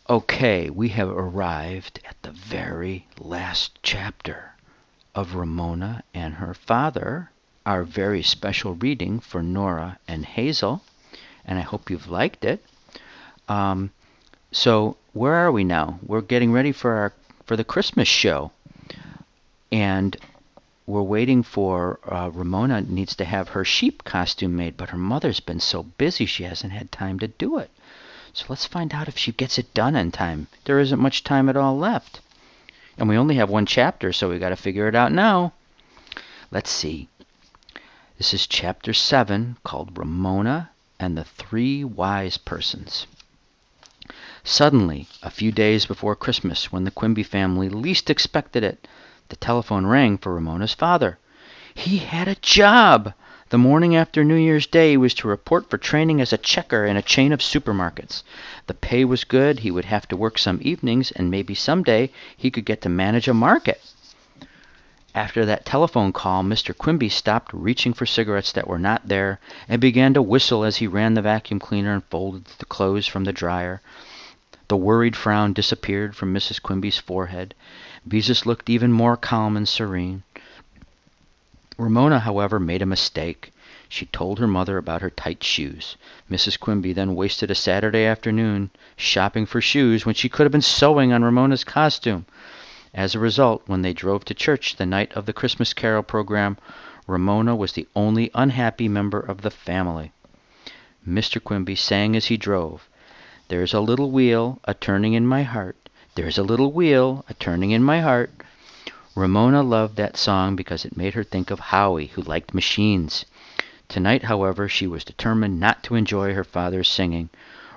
Okay, we have arrived at the very last chapter of Ramona and her father, our very special reading for Nora and Hazel, and I hope you've liked it. Um, so where are we now? We're getting ready for the Christmas show, and we're waiting for Ramona needs to have her sheep costume made, but her mother's been so busy she hasn't had time to do it. So let's find out if she gets it done in time. There isn't much time at all left. And we only have one chapter, so we got to figure it out now. Let's see. This is chapter 7, called Ramona and the Three Wise Persons. Suddenly, a few days before Christmas, when the Quimby family least expected it, the telephone rang for Ramona's father. He had a job! The morning after New Year's Day he was to report for training as a checker in a chain of supermarkets. The pay was good, he would have to work some evenings, and maybe someday he could get to manage a market. After that telephone call, Mr. Quimby stopped reaching for cigarettes that were not there and began to whistle as he ran the vacuum cleaner and folded the clothes from the dryer. The worried frown disappeared from Mrs. Quimby's forehead. Beezus looked even more calm and serene. Ramona, however, made a mistake. She told her mother about her tight shoes. Mrs. Quimby then wasted a Saturday afternoon shopping for shoes when she could have been sewing on Ramona's costume. As a result, when they drove to church the night of the Christmas Carol program, Ramona was the only unhappy member of the family. Mr. Quimby sang as he drove, "There's a little wheel a-turning in my heart. There's a little wheel a-turning in my heart." Ramona loved that song because it made her think of Howie, who liked machines. Tonight, however, she was determined not to enjoy her father's singing.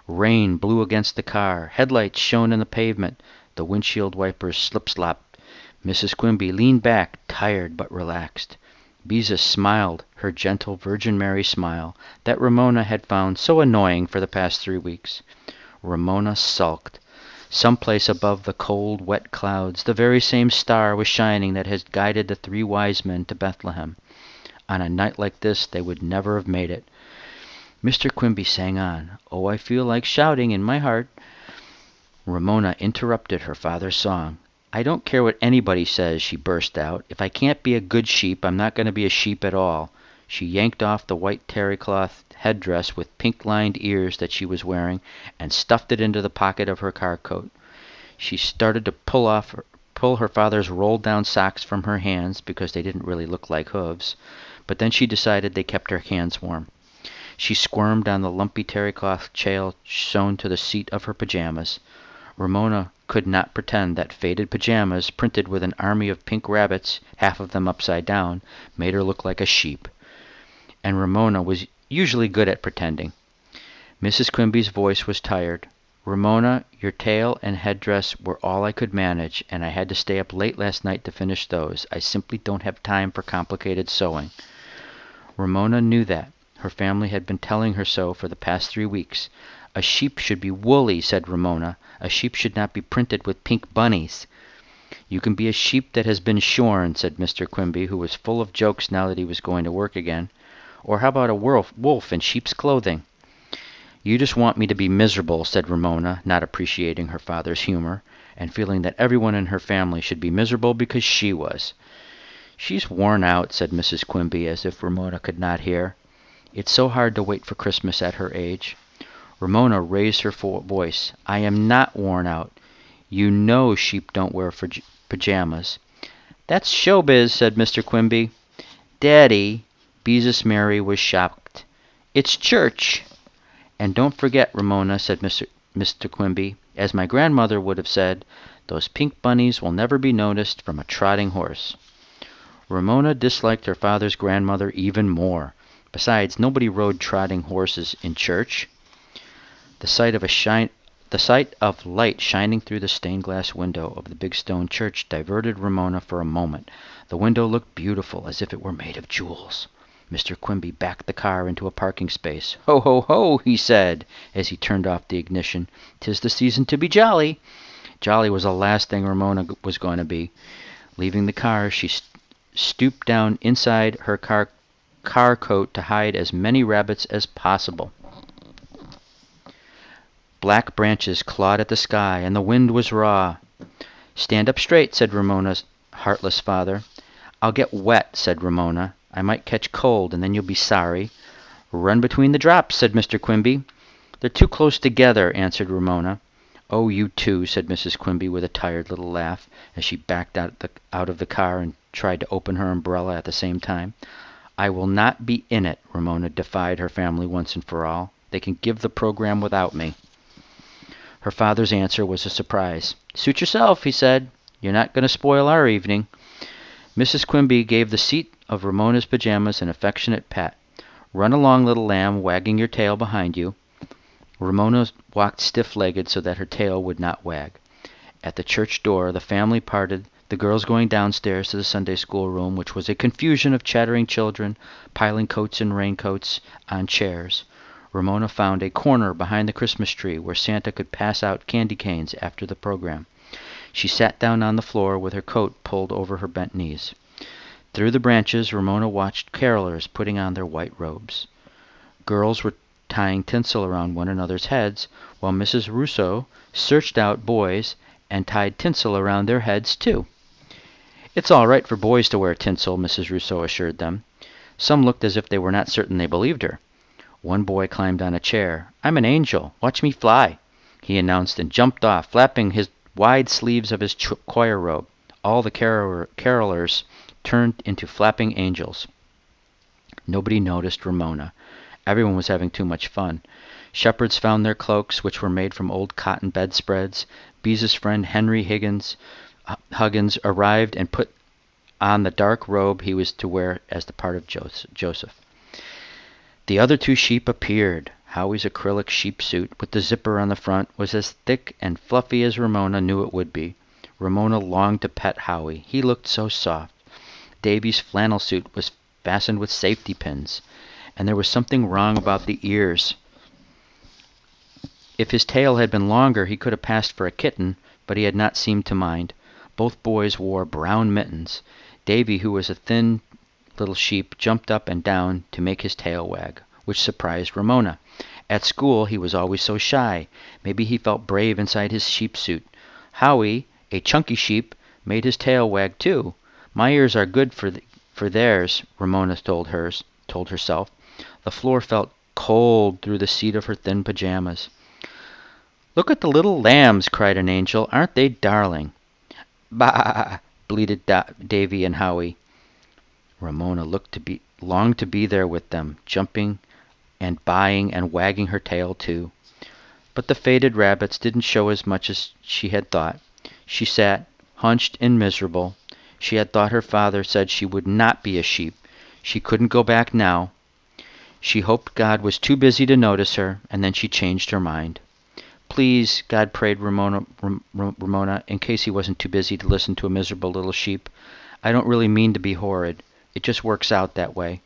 Rain blew against the car. Headlights shone in the pavement. The windshield wipers slip-slopped. Mrs. Quimby leaned back, tired but relaxed. Beezus smiled, her gentle Virgin Mary smile, that Ramona had found so annoying for the past 3 weeks. Ramona sulked. Someplace above the cold, wet clouds, the very same star was shining that had guided the 3 wise men to Bethlehem. On a night like this, they would never have made it. Mr. Quimby sang on, "Oh, I feel like shouting in my heart." Ramona interrupted her father's song. "I don't care what anybody says," she burst out. "If I can't be a good sheep, I'm not going to be a sheep at all." She yanked off the white terry-cloth headdress with pink-lined ears that she was wearing and stuffed it into the pocket of her car coat. She started to pull her father's rolled-down socks from her hands because they didn't really look like hooves, but then she decided they kept her hands warm. She squirmed on the lumpy terry-cloth chail sewn to the seat of her pajamas. Ramona could not pretend that faded pajamas, printed with an army of pink rabbits, half of them upside down, made her look like a sheep. And Ramona was usually good at pretending. Mrs. Quimby's voice was tired. "Ramona, your tail and headdress were all I could manage, and I had to stay up late last night to finish those. I simply don't have time for complicated sewing." Ramona knew that. Her family had been telling her so for the past 3 weeks. "A sheep should be woolly," said Ramona. "A sheep should not be printed with pink bunnies." "You can be a sheep that has been shorn," said Mr. Quimby, who was full of jokes now that he was going to work again. "Or how about a wolf in sheep's clothing?" "You just want me to be miserable," said Ramona, not appreciating her father's humor, and feeling that everyone in her family should be miserable because she was. "She's worn out," said Mrs. Quimby, as if Ramona could not hear. "It's so hard to wait for Christmas at her age." Ramona raised her voice. "I am not worn out. You know sheep don't wear pajamas." "That's showbiz," said Mr. Quimby. "Daddy," Beezus Mary was shocked. "It's church." "And don't forget, Ramona," said Mr. Quimby, "as my grandmother would have said, those pink bunnies will never be noticed from a trotting horse." Ramona disliked her father's grandmother even more. Besides, nobody rode trotting horses in church. The sight of light shining through the stained-glass window of the big stone church diverted Ramona for a moment. The window looked beautiful, as if it were made of jewels. Mr. Quimby backed the car into a parking space. "Ho, ho, ho," he said, as he turned off the ignition. "'Tis the season to be jolly." Jolly was the last thing Ramona was going to be. Leaving the car, she stooped down inside her car coat to hide as many rabbits as possible. Black branches clawed at the sky, and the wind was raw. "Stand up straight," said Ramona's heartless father. "I'll get wet," said Ramona. "I might catch cold, and then you'll be sorry." "Run between the drops," said Mr. Quimby. "They're too close together," answered Ramona. "Oh, you too," said Mrs. Quimby with a tired little laugh, as she backed out of the car and tried to open her umbrella at the same time. "I will not be in it," Ramona defied her family once and for all. "They can give the program without me." Her father's answer was a surprise. "Suit yourself," he said. "You're not going to spoil our evening." Mrs. Quimby gave the seat of Ramona's pajamas an affectionate pat. "Run along, little lamb, wagging your tail behind you." Ramona walked stiff-legged so that her tail would not wag. At the church door the family parted, the girls going downstairs to the Sunday school room, which was a confusion of chattering children, piling coats and raincoats on chairs. Ramona found a corner behind the Christmas tree where Santa could pass out candy canes after the program. She sat down on the floor with her coat pulled over her bent knees. Through the branches Ramona watched carolers putting on their white robes. Girls were tying tinsel around one another's heads, while Mrs. Russo searched out boys and tied tinsel around their heads too. "It's all right for boys to wear tinsel," Mrs. Russo assured them. Some looked as if they were not certain they believed her. One boy climbed on a chair. "I'm an angel. Watch me fly," he announced, and jumped off, flapping his wide sleeves of his choir robe. All the carolers turned into flapping angels. Nobody noticed Ramona. Everyone was having too much fun. Shepherds found their cloaks, which were made from old cotton bedspreads. Beeze's friend Henry Huggins arrived and put on the dark robe he was to wear as the part of Joseph. The other two sheep appeared. Howie's acrylic sheep suit, with the zipper on the front, was as thick and fluffy as Ramona knew it would be. Ramona longed to pet Howie. He looked so soft. Davy's flannel suit was fastened with safety pins, and there was something wrong about the ears. If his tail had been longer, he could have passed for a kitten, but he had not seemed to mind. Both boys wore brown mittens. Davy, who was a thin little sheep, jumped up and down to make his tail wag, which surprised Ramona. At school he was always so shy. Maybe he felt brave inside his sheep suit. Howie, a chunky sheep, made his tail wag too. "My ears are good for theirs," Ramona told herself. The floor felt cold through the seat of her thin pajamas. "Look at the little lambs," cried an angel. "Aren't they darling?" "Bah!" bleated Davy and Howie. Ramona longed to be there with them, jumping and buying and wagging her tail too. But the faded rabbits didn't show as much as she had thought. She sat, hunched and miserable. She had thought her father said she would not be a sheep. She couldn't go back now. She hoped God was too busy to notice her, and then she changed her mind. "Please," God prayed Ramona, in case he wasn't too busy to listen to a miserable little sheep. "I don't really mean to be horrid. It just works out that way."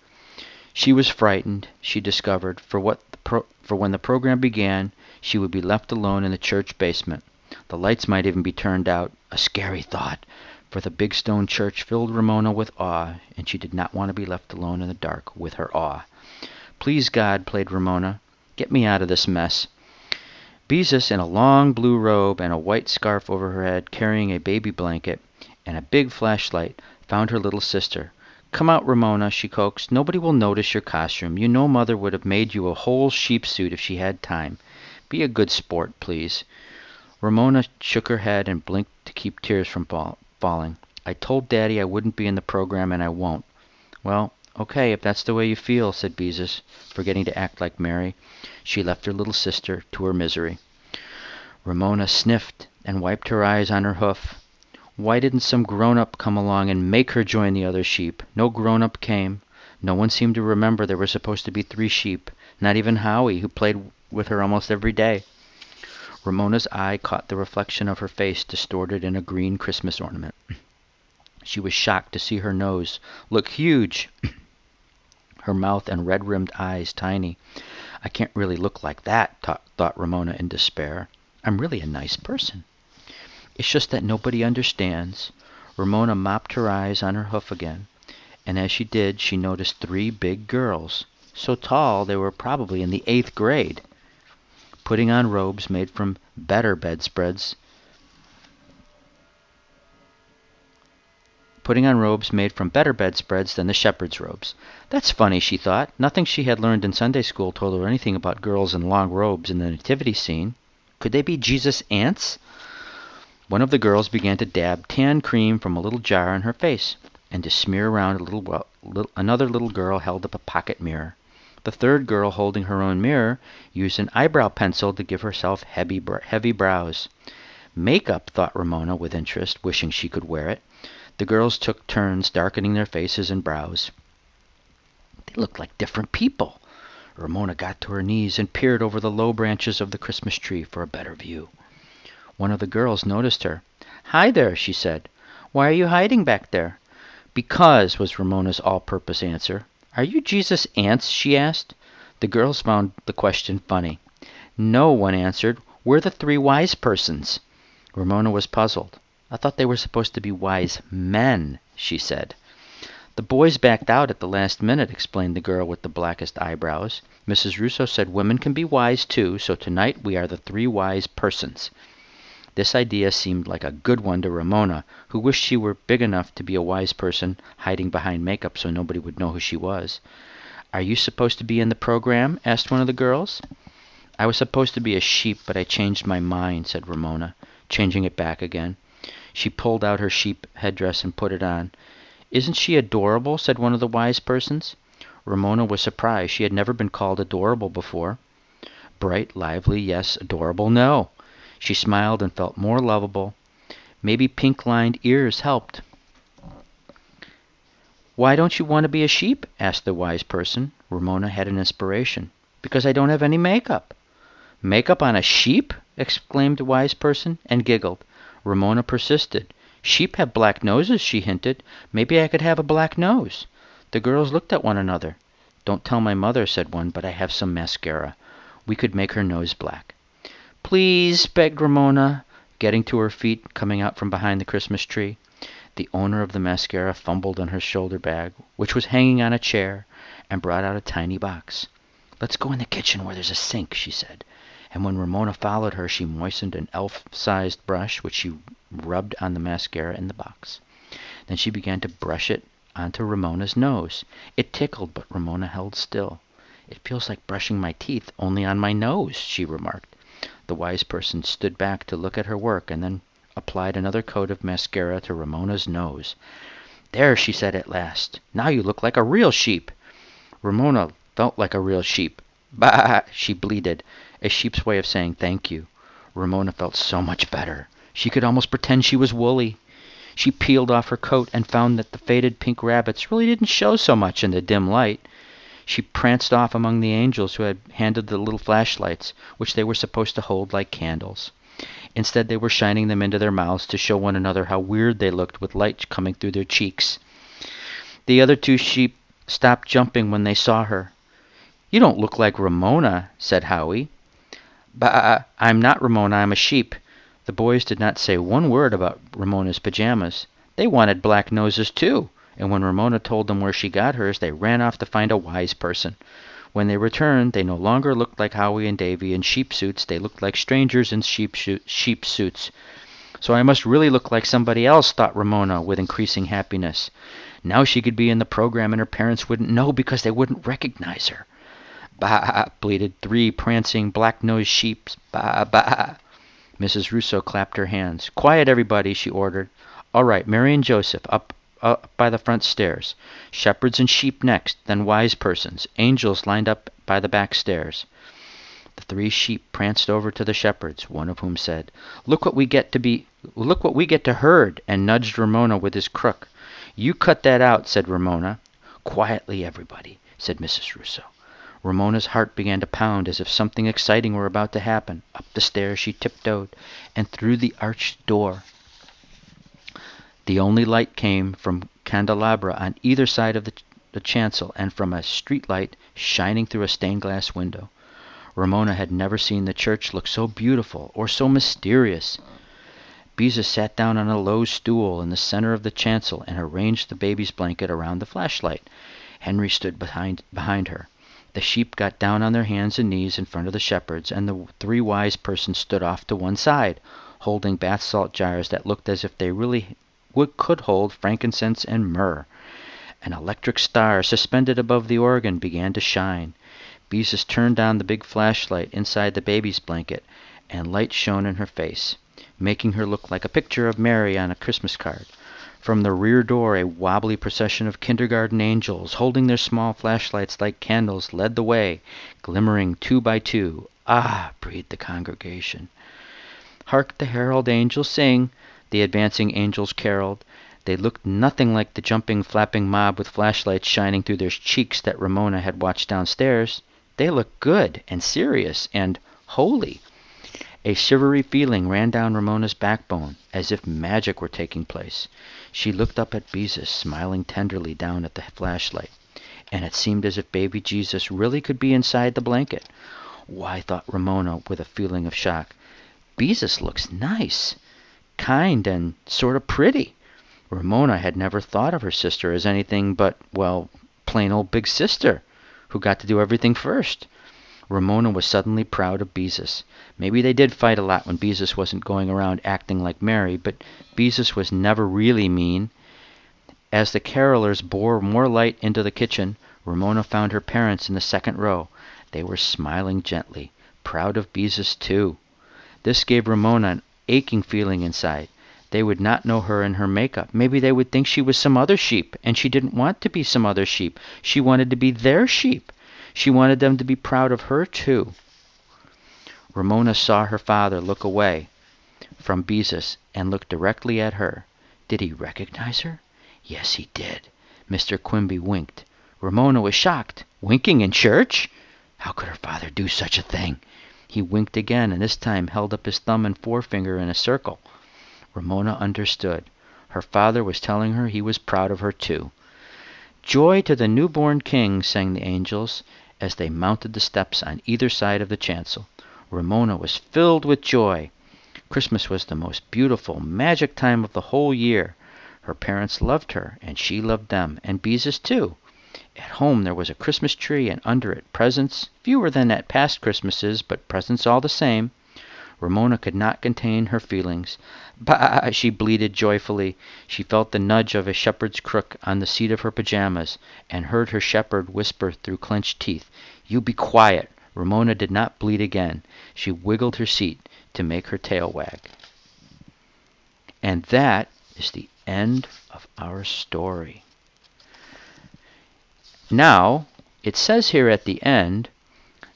She was frightened, she discovered, for when the program began, she would be left alone in the church basement. The lights might even be turned out, a scary thought, for the big stone church filled Ramona with awe, and she did not want to be left alone in the dark with her awe. "Please, God," prayed Ramona, "get me out of this mess." Beezus, in a long blue robe and a white scarf over her head, carrying a baby blanket and a big flashlight, found her little sister. "Come out, Ramona," she coaxed. "Nobody will notice your costume. You know Mother would have made you a whole sheep suit if she had time. Be a good sport, please." Ramona shook her head and blinked to keep tears from falling. "I told Daddy I wouldn't be in the program, and I won't." "Well, okay, if that's the way you feel," said Beezus, forgetting to act like Mary. She left her little sister to her misery. Ramona sniffed and wiped her eyes on her hoof. Why didn't some grown-up come along and make her join the other sheep? No grown-up came. No one seemed to remember there were supposed to be 3 sheep, not even Howie, who played with her almost every day. Ramona's eye caught the reflection of her face distorted in a green Christmas ornament. She was shocked to see her nose look huge, her mouth and red-rimmed eyes tiny. "I can't really look like that," thought Ramona in despair. "I'm really a nice person. It's just that nobody understands." Ramona mopped her eyes on her hoof again, and as she did she noticed 3 big girls, so tall they were probably in the 8th grade. putting on robes made from better bedspreads than the shepherd's robes. That's funny, she thought. Nothing she had learned in Sunday school told her anything about girls in long robes in the nativity scene. Could they be Jesus' aunts? One of the girls began to dab tan cream from a little jar in her face, and to smear around another little girl held up a pocket mirror. The third girl, holding her own mirror, used an eyebrow pencil to give herself heavy brows. Makeup, thought Ramona with interest, wishing she could wear it. The girls took turns darkening their faces and brows. They looked like different people. Ramona got to her knees and peered over the low branches of the Christmas tree for a better view. One of the girls noticed her. "Hi there," she said. "Why are you hiding back there?" "Because," was Ramona's all-purpose answer. "Are you Jesus' aunts?" she asked. The girls found the question funny. "No," one answered. "We're the 3 wise persons." Ramona was puzzled. "I thought they were supposed to be wise men," she said. "The boys backed out at the last minute," explained the girl with the blackest eyebrows. "Mrs. Russo said women can be wise too, so tonight we are the 3 wise persons." This idea seemed like a good one to Ramona, who wished she were big enough to be a wise person hiding behind makeup so nobody would know who she was. "Are you supposed to be in the program?" asked one of the girls. "I was supposed to be a sheep, but I changed my mind," said Ramona, changing it back again. She pulled out her sheep headdress and put it on. "Isn't she adorable?" said one of the wise persons. Ramona was surprised. She had never been called adorable before. Bright, lively, yes. Adorable, no. She smiled and felt more lovable. Maybe pink-lined ears helped. "Why don't you want to be a sheep?" asked the wise person. Ramona had an inspiration. "Because I don't have any makeup." "Makeup on a sheep?" exclaimed the wise person, and giggled. Ramona persisted. "Sheep have black noses," she hinted. "Maybe I could have a black nose." The girls looked at one another. "Don't tell my mother," said one, "but I have some mascara. We could make her nose black." "Please," begged Ramona, getting to her feet, coming out from behind the Christmas tree. The owner of the mascara fumbled in her shoulder bag, which was hanging on a chair, and brought out a tiny box. "Let's go in the kitchen where there's a sink," she said. And when Ramona followed her, she moistened an elf-sized brush, which she rubbed on the mascara in the box. Then she began to brush it onto Ramona's nose. It tickled, but Ramona held still. "It feels like brushing my teeth, only on my nose," she remarked. The wise person stood back to look at her work, and then applied another coat of mascara to Ramona's nose. "There," she said at last. "Now you look like a real sheep." Ramona felt like a real sheep. "Bah!" she bleated, a sheep's way of saying thank you. Ramona felt so much better. She could almost pretend she was woolly. She peeled off her coat and found that the faded pink rabbits really didn't show so much in the dim light. She pranced off among the angels who had handed the little flashlights, which they were supposed to hold like candles. Instead, they were shining them into their mouths to show one another how weird they looked with light coming through their cheeks. The other 2 sheep stopped jumping when they saw her. "You don't look like Ramona," said Howie. "Bah, I'm not Ramona, I'm a sheep." The boys did not say one word about Ramona's pajamas. They wanted black noses too, and when Ramona told them where she got hers, they ran off to find a wise person. When they returned, they no longer looked like Howie and Davy in sheep suits. They looked like strangers in sheep suits. "So I must really look like somebody else," thought Ramona with increasing happiness. Now she could be in the program and her parents wouldn't know because they wouldn't recognize her. "Bah!" bleated 3 prancing, black-nosed sheep. "Bah, bah!" Mrs. Russo clapped her hands. "Quiet, everybody," she ordered. "All right, Mary and Joseph, up by the front stairs. Shepherds and sheep next, then wise persons. Angels lined up by the back stairs." The 3 sheep pranced over to the shepherds, one of whom said, Look what we get to herd," and nudged Ramona with his crook. "You cut that out," said Ramona. "Quietly, everybody," said Mrs. Russo. Ramona's heart began to pound as if something exciting were about to happen. Up the stairs she tiptoed, and through the arched door. The only light came from candelabra on either side of the chancel and from a street light shining through a stained-glass window. Ramona had never seen the church look so beautiful or so mysterious. Beza sat down on a low stool in the center of the chancel and arranged the baby's blanket around the flashlight. Henry stood behind her. The sheep got down on their hands and knees in front of the shepherds, and the three wise persons stood off to one side, holding bath salt jars that looked as if they really could hold frankincense and myrrh. An electric star suspended above the organ began to shine. Beezus turned on the big flashlight inside the baby's blanket, and light shone in her face, making her look like a picture of Mary on a Christmas card. From the rear door a wobbly procession of kindergarten angels, holding their small flashlights like candles, led the way, glimmering 2 by 2. "Ah!" breathed the congregation. "Hark the herald angels sing!" the advancing angels caroled. They looked nothing like the jumping, flapping mob with flashlights shining through their cheeks that Ramona had watched downstairs. They looked good and serious and holy. A shivery feeling ran down Ramona's backbone, as if magic were taking place. She looked up at Beezus, smiling tenderly down at the flashlight, and it seemed as if baby Jesus really could be inside the blanket. Why, thought Ramona with a feeling of shock, Beezus looks nice, kind, and sort of pretty. Ramona had never thought of her sister as anything but, well, plain old big sister, who got to do everything first. Ramona was suddenly proud of Beezus. Maybe they did fight a lot when Beezus wasn't going around acting like Mary, but Beezus was never really mean. As the carolers bore more light into the kitchen, Ramona found her parents in the second row. They were smiling gently, proud of Beezus too. This gave Ramona an aching feeling inside. They would not know her in her makeup. Maybe they would think she was some other sheep, and she didn't want to be some other sheep. She wanted to be their sheep. She wanted them to be proud of her, too. Ramona saw her father look away from Beezus and look directly at her. Did he recognize her? Yes, he did. Mr. Quimby winked. Ramona was shocked. Winking in church? How could her father do such a thing? He winked again, and this time held up his thumb and forefinger in a circle. Ramona understood. Her father was telling her he was proud of her, too. "Joy to the newborn king," sang the angels, as they mounted the steps on either side of the chancel. Ramona was filled with joy. Christmas was the most beautiful, magic time of the whole year. Her parents loved her, and she loved them, and Beezus too. At home there was a Christmas tree, and under it presents, fewer than at past Christmases, but presents all the same. Ramona could not contain her feelings. "Bah!" she bleated joyfully. She felt the nudge of a shepherd's crook on the seat of her pajamas, and heard her shepherd whisper through clenched teeth, "You be quiet." Ramona did not bleat again. She wiggled her seat to make her tail wag. And that is the end of our story. Now, it says here at the end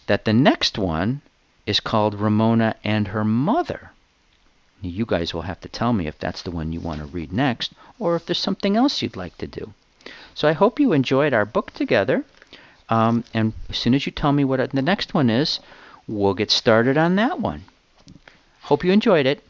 that the next one is called Ramona and Her Mother. You guys will have to tell me if that's the one you want to read next, or if there's something else you'd like to do. So I hope you enjoyed our book together, and as soon as you tell me what the next one is, we'll get started on that one. Hope you enjoyed it.